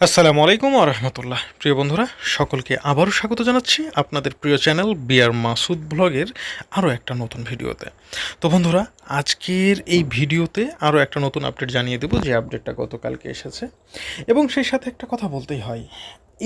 আসসালামু আলাইকুম ওয়া রাহমাতুল্লাহ। প্রিয় বন্ধুরা, সকলকে আবারও স্বাগত জানাচ্ছি আপনাদের প্রিয় চ্যানেল বিআর মাসুদ ব্লগের আরও একটা নতুন ভিডিওতে। তো বন্ধুরা, আজকের এই ভিডিওতে আরও একটা নতুন আপডেট জানিয়ে দেব, যে আপডেটটা গতকালকে এসেছে। এবং সেই সাথে একটা কথা বলতেই হয়,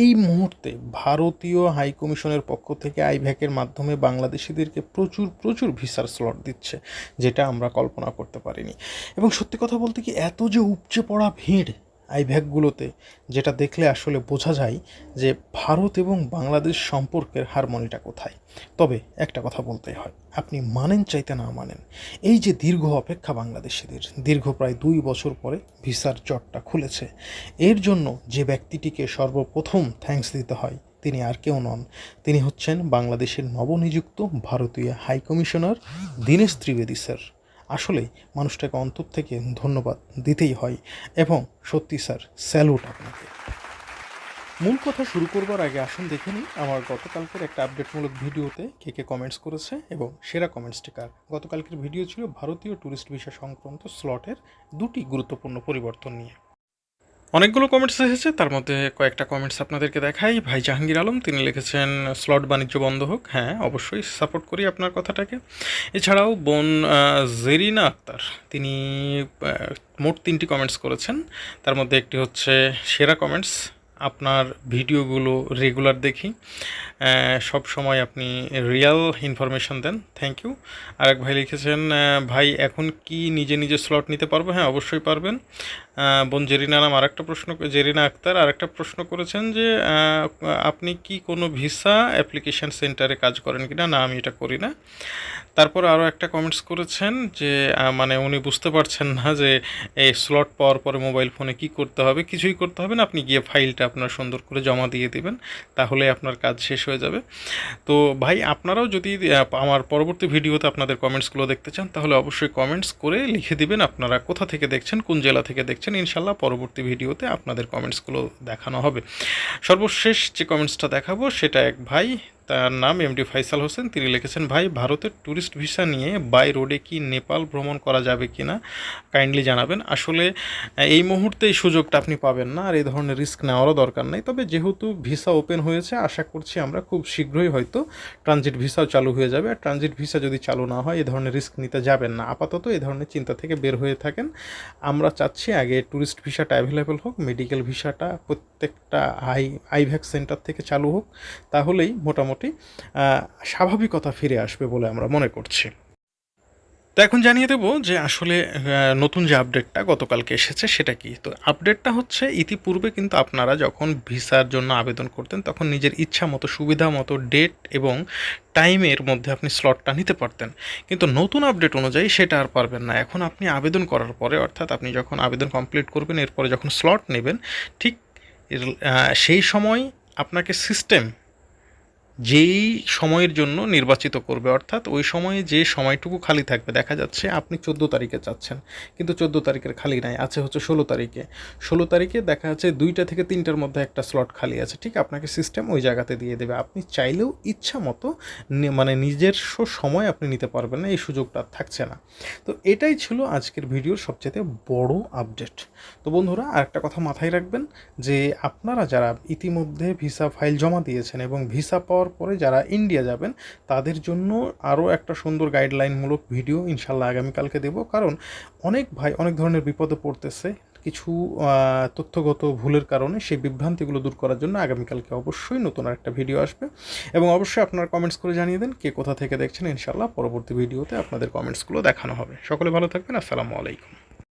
এই মুহূর্তে ভারতীয় হাই কমিশনের পক্ষ থেকে আইভ্যাকের মাধ্যমে বাংলাদেশিদেরকে প্রচুর প্রচুর ভিসার স্লট দিচ্ছে, যেটা আমরা কল্পনা করতে পারিনি। এবং সত্যি কথা বলতে কি, এত যে উপচে পড়া ভিড় আইভ্যাকগুলোতে, যেটা দেখলে আসলে বোঝা যায় যে ভারত এবং বাংলাদেশ সম্পর্কের হারমোনিটা কোথায়। তবে একটা কথা বলতেই হয়, আপনি মানেন চাইতে না মানেন, এই যে দীর্ঘ অপেক্ষা বাংলাদেশিদের, দীর্ঘ প্রায় 2 বছর পরে ভিসার জটটা খুলেছে, এর জন্য যে ব্যক্তিটিকে সর্বপ্রথম থ্যাঙ্কস দিতে হয়, তিনি আর কেউ নন, তিনি হচ্ছেন বাংলাদেশের নবনিযুক্ত ভারতীয় high commissioner Dinesh Trivedi sir. আসলেই মানুষটাকে অন্তর থেকে ধন্যবাদ দিতেই হয়। এবং সত্যি স্যার, স্যালুট আপনাকে। মূল কথা শুরু করবার আগে আসুন দেখে নিই আমার গতকালকের একটা আপডেটমূলক ভিডিওতে কে কে কমেন্টস করেছে এবং সেরা কমেন্টসটি কার। গতকালকের ভিডিও ছিল ভারতীয় ট্যুরিস্ট ভিসা সংক্রান্ত স্লটের 2টি গুরুত্বপূর্ণ পরিবর্তন নিয়ে। অনেকগুলো কমেন্টস এসেছে, তার মধ্যে কয়েকটা কমেন্টস আপনাদেরকে দেখাই। ভাই জাহাঙ্গীর আলম, তিনি লিখেছেন স্লট বাণিজ্য বন্ধ হোক। হ্যাঁ, অবশ্যই সাপোর্ট করি আপনার কথাটাকে। এছাড়াও বোন জেরিনা আক্তার, তিনি মোট 3টি কমেন্টস করেছেন। তার মধ্যে একটি হচ্ছে সেরা কমেন্টস, আপনার ভিডিওগুলো রেগুলার দেখি, সব সময় আপনি রিয়েল ইনফরমেশন দেন, থ্যাংক ইউ। আরেক ভাই লিখেছেন, ভাই এখন কি নিজে নিজে স্লট নিতে পারবো? হ্যাঁ, অবশ্যই পারবেন। বোন জেরিনা নাম জেরিনা আক্তার আরেকটা প্রশ্ন করেছেন যে আপনি কি কোনো ভিসা অ্যাপ্লিকেশান সেন্টারে কাজ করেন কিনা? না, আমি এটা করি না। তারপর আরও একটা কমেন্টস করেছেন যে মানে উনি বুঝতে পারছেন না যে এই স্লট পাওয়ার পরে মোবাইল ফোনে কি করতে হবে। কিছুই করতে হবে না, আপনি গিয়ে ফাইলটা আপনার সুন্দর করে জমা দিয়ে দিবেন, তাহলে আপনার কাজ শেষ হয়ে যাবে। তো ভাই, আপনারাও যদি আমার পরবর্তী ভিডিওতে আপনাদের কমেন্টসগুলো দেখতে চান, তাহলে অবশ্যই কমেন্টস করে লিখে দিবেন আপনারা কোথা থেকে দেখছেন, কোন জেলা থেকে দেখছেন। ইনশাল্লাহ পরবর্তী ভিডিওতে আপনাদের কমেন্টসগুলো দেখানো হবে। সর্বশেষ যে কমেন্টসটা দেখাবো সেটা এক ভাই, তার নাম এমডি ফাইসাল হোসেন, তিনি লিখেছেন, ভাই ভারতের ট্যুরিস্ট ভিসা নিয়ে বাই রোডে কি নেপাল ভ্রমণ করা যাবে কি না, কাইন্ডলি জানাবেন। আসলে এই মুহূর্তে এই সুযোগটা আপনি পাবেন না, আর এই ধরনের রিস্ক নেওয়ারও দরকার নেই। তবে যেহেতু ভিসা ওপেন হয়েছে, আশা করছি আমরা খুব শীঘ্রই হয়তো ট্রানজিট ভিসাও চালু হয়ে যাবে। আর ট্রানজিট ভিসা যদি চালু না হয়, এই ধরনের রিস্ক নিতে যাবেন না। আপাতত এই ধরনের চিন্তা থেকে বের হয়ে থাকেন। আমরা চাচ্ছি আগে ট্যুরিস্ট ভিসাটা অ্যাভেলেবেল হোক, মেডিকেল ভিসাটা প্রত্যেকটা আইভ্যাক সেন্টার থেকে চালু হোক, তাহলেই মোটামুটি স্বাভাবিকতা ফিরে আসবে বলে আমরা মনে করছি। তো এখন জানিয়ে দেবো যে আসলে নতুন যে আপডেটটা গতকালকে এসেছে সেটা কি। তো আপডেটটা হচ্ছে, ইতিপূর্বে কিন্তু আপনারা যখন ভিসার জন্য আবেদন করতেন, তখন নিজের ইচ্ছা মতো, সুবিধা মতো ডেট এবং টাইমের মধ্যে আপনি স্লটটা নিতে পারতেন। কিন্তু নতুন আপডেট অনুযায়ী সেটা আর পারবেন না। এখন আপনি আবেদন করার পরে, অর্থাৎ আপনি যখন আবেদন কমপ্লিট করবেন, এরপরে যখন স্লট নেবেন, ঠিক সেই সময় আপনাকে সিস্টেম যেই সময়ের জন্য নির্বাচিত করবে, অর্থাৎ ওই সময়ে যে সময়টুকু খালি থাকবে, দেখা যাচ্ছে আপনি 14 তারিখে চাচ্ছেন, কিন্তু 14 তারিখের খালি নাই, আছে হচ্ছে 16 তারিখে। 16 তারিখে দেখা যাচ্ছে 2টা থেকে 3টার মধ্যে একটা স্লট খালি আছে, ঠিক আপনাকে সিস্টেম ওই জায়গাতে দিয়ে দেবে। আপনি চাইলেও ইচ্ছা মতো মানে নিজস্ব সময় আপনি নিতে পারবেন না, এই সুযোগটা থাকছে না। তো এটাই ছিল আজকের ভিডিওর সবচেয়ে বড় আপডেট। তো বন্ধুরা, আরেকটা কথা মাথায় রাখবেন, যে আপনারা যারা ইতিমধ্যে ভিসা ফাইল জমা দিয়েছেন এবং ভিসা পাওয়ার পরে যারা ইন্ডিয়া যাবেন, তাদের জন্য আরও একটা সুন্দর গাইডলাইনমূলক ভিডিও ইনশাল্লাহ আগামীকালকে দেব। কারণ অনেক ভাই অনেক ধরনের বিপদে পড়তেছে, কিছু তথ্যগত ভুলের কারণে। সেই বিভ্রান্তিগুলো দূর করার জন্য আগামীকালকে অবশ্যই নতুন আরেকটা ভিডিও আসবে। এবং অবশ্যই আপনারা কমেন্টস করে জানিয়ে দেন কে কোথা থেকে দেখছেন। ইনশাল্লাহ পরবর্তী ভিডিওতে আপনাদের কমেন্টসগুলো দেখানো হবে। সকলে ভালো থাকবেন। আসসালামু আলাইকুম।